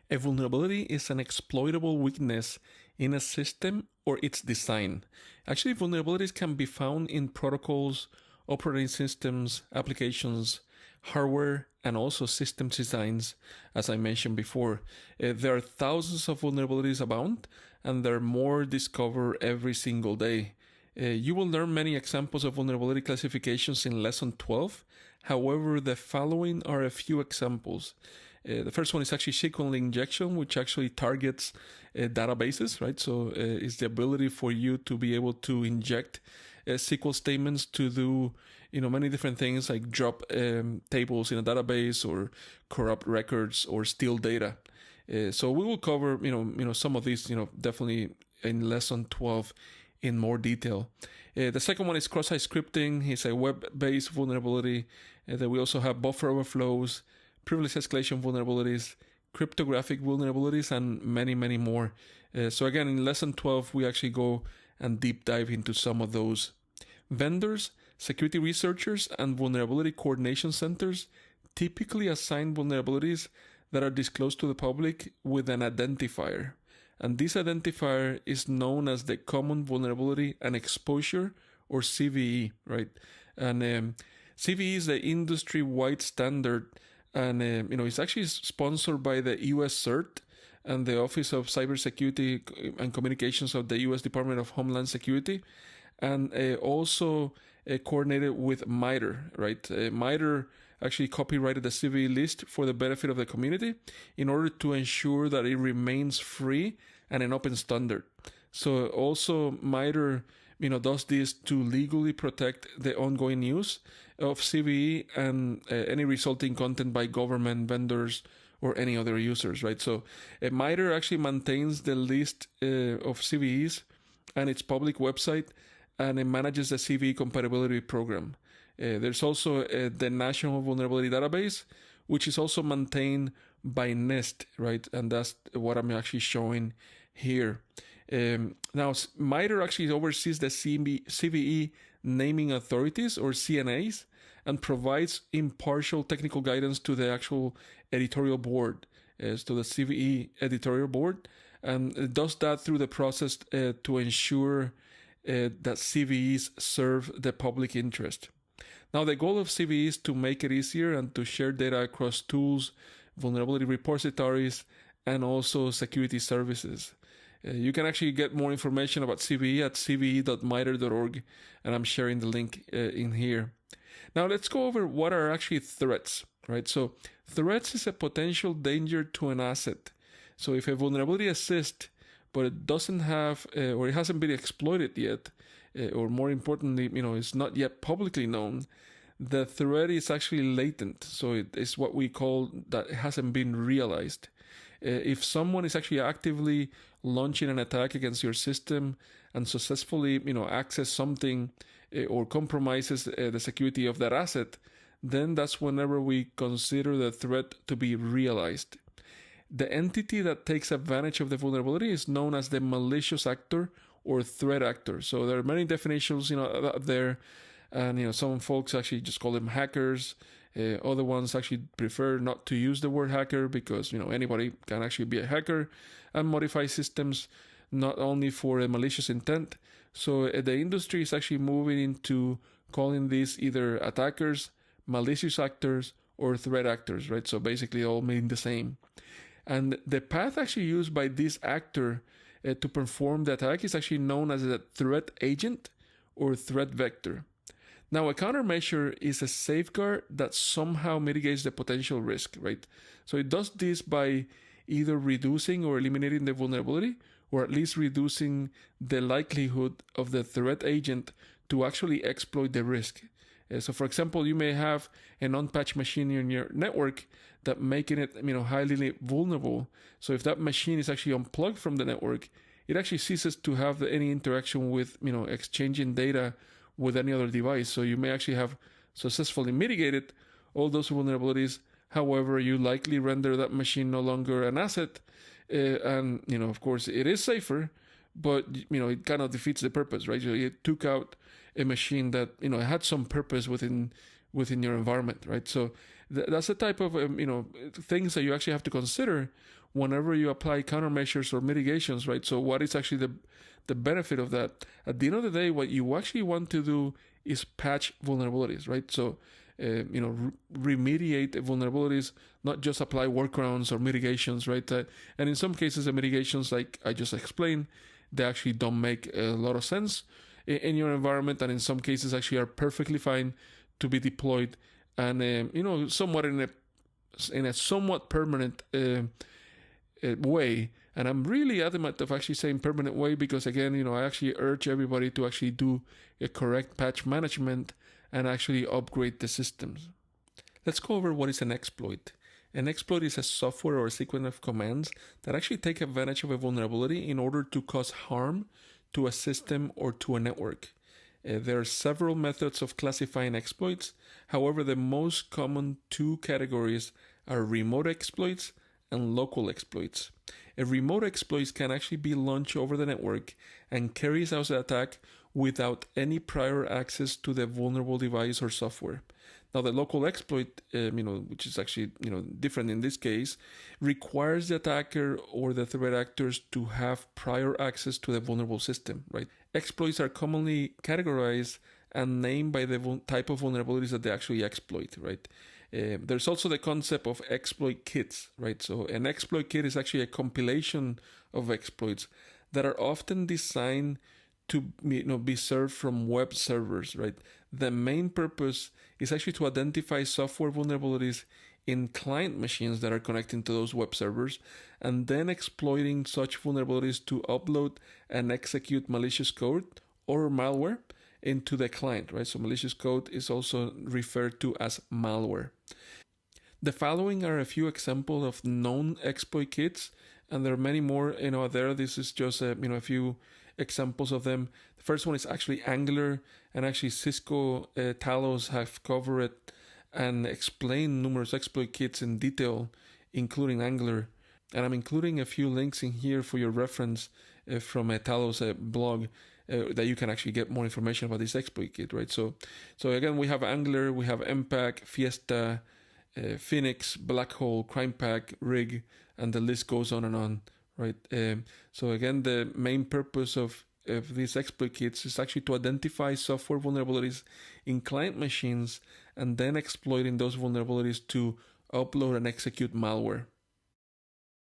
A vulnerability is an exploitable weakness in a system or its design. Actually, vulnerabilities can be found in protocols, operating systems, applications, hardware, and also system designs, as I mentioned before. There are thousands of vulnerabilities abound, and there are more discovered every single day. You will learn many examples of vulnerability classifications in Lesson 12. However, the following are a few examples. The first one is actually SQL injection, which actually targets databases, right? So it's the ability for you to be able to inject SQL statements to do, many different things like drop tables in a database or corrupt records or steal data. So we will cover, some of these, definitely in Lesson 12 in more detail. The second one is cross-site scripting. It's a web-based vulnerability. Then we also have buffer overflows, privilege escalation vulnerabilities, cryptographic vulnerabilities, and many, many more. So again, in Lesson 12, we actually go and deep dive into some of those. Vendors, security researchers, and vulnerability coordination centers typically assign vulnerabilities that are disclosed to the public with an identifier. And this identifier is known as the Common Vulnerability and Exposure, or CVE, right? And CVE is the industry-wide standard, and it's actually sponsored by the U.S. CERT and the Office of Cybersecurity and Communications of the U.S. Department of Homeland Security, and also coordinated with MITRE, right? MITRE actually copyrighted the CVE list for the benefit of the community in order to ensure that it remains free and an open standard. So also MITRE does this to legally protect the ongoing use of CVE and any resulting content by government, vendors, or any other users, right? So MITRE actually maintains the list of CVEs and its public website, and it manages the CVE compatibility program. There's also the National Vulnerability Database, which is also maintained by NIST, right? And that's what I'm actually showing here. Now, MITRE actually oversees the CVE naming authorities, or CNAs, and provides impartial technical guidance to the actual editorial board, to the CVE editorial board, and it does that through the process to ensure that CVEs serve the public interest. Now, the goal of CVE is to make it easier and to share data across tools, vulnerability repositories, and also security services. You can actually get more information about CVE at cve.mitre.org, and I'm sharing the link in here. Now, let's go over what are actually threats, right? So, threats is a potential danger to an asset. So, if a vulnerability exists, but it doesn't have, or it hasn't been exploited yet, or more importantly, it's not yet publicly known, the threat is actually latent. So it is what we call that it hasn't been realized. If someone is actually actively launching an attack against your system and successfully, access something or compromises the security of that asset, then that's whenever we consider the threat to be realized. The entity that takes advantage of the vulnerability is known as the malicious actor or threat actor. So there are many definitions, out there, and some folks actually just call them hackers. Other ones actually prefer not to use the word hacker because anybody can actually be a hacker and modify systems not only for a malicious intent. So the industry is actually moving into calling these either attackers, malicious actors, or threat actors, right? So basically all mean the same. And the path actually used by this actor to perform the attack is actually known as a threat agent or threat vector. Now, a countermeasure is a safeguard that somehow mitigates the potential risk, right? So it does this by either reducing or eliminating the vulnerability, or at least reducing the likelihood of the threat agent to actually exploit the risk. So, for example, you may have an unpatched machine in your network that making it, highly vulnerable. So, if that machine is actually unplugged from the network, it actually ceases to have any interaction with, exchanging data with any other device. So, you may actually have successfully mitigated all those vulnerabilities. However, you likely render that machine no longer an asset, and of course, it is safer, but it kind of defeats the purpose, right? So it took out a machine that had some purpose within your environment, right? So that's the type of things that you actually have to consider whenever you apply countermeasures or mitigations, right? So what is actually the benefit of that? At the end of the day, what you actually want to do is patch vulnerabilities, right? So remediate vulnerabilities, not just apply workarounds or mitigations, right? And in some cases, the mitigations, like I just explained, they actually don't make a lot of sense in your environment, and in some cases actually are perfectly fine to be deployed, and somewhat in a somewhat permanent way. And I'm really adamant of actually saying permanent way because, again, I actually urge everybody to actually do a correct patch management and actually upgrade the systems. Let's go over what is an exploit. An exploit is a software or a sequence of commands that actually take advantage of a vulnerability in order to cause harm to a system or to a network. There are several methods of classifying exploits. However, the most common two categories are remote exploits and local exploits. A remote exploit can actually be launched over the network and carries out the attack without any prior access to the vulnerable device or software. Now, the local exploit, which is actually different in this case, requires the attacker or the threat actors to have prior access to the vulnerable system. Right? Exploits are commonly categorized and named by the type of vulnerabilities that they actually exploit. Right? There's also the concept of exploit kits. Right? So, an exploit kit is actually a compilation of exploits that are often designed to be served from web servers, right? The main purpose is actually to identify software vulnerabilities in client machines that are connecting to those web servers, and then exploiting such vulnerabilities to upload and execute malicious code or malware into the client, right? So malicious code is also referred to as malware. The following are a few examples of known exploit kits, and there are many more there. This is just a few examples of them. The first one is actually Angular, and actually Cisco Talos have covered and explained numerous exploit kits in detail, including Angular. And I'm including a few links in here for your reference from a Talos blog that you can actually get more information about this exploit kit, right? So again, we have Angular, we have MPAC, Fiesta, Phoenix, Blackhole, CrimePack, Rig, and the list goes on and on, right? So again, the main purpose of these exploit kits is actually to identify software vulnerabilities in client machines and then exploiting those vulnerabilities to upload and execute malware.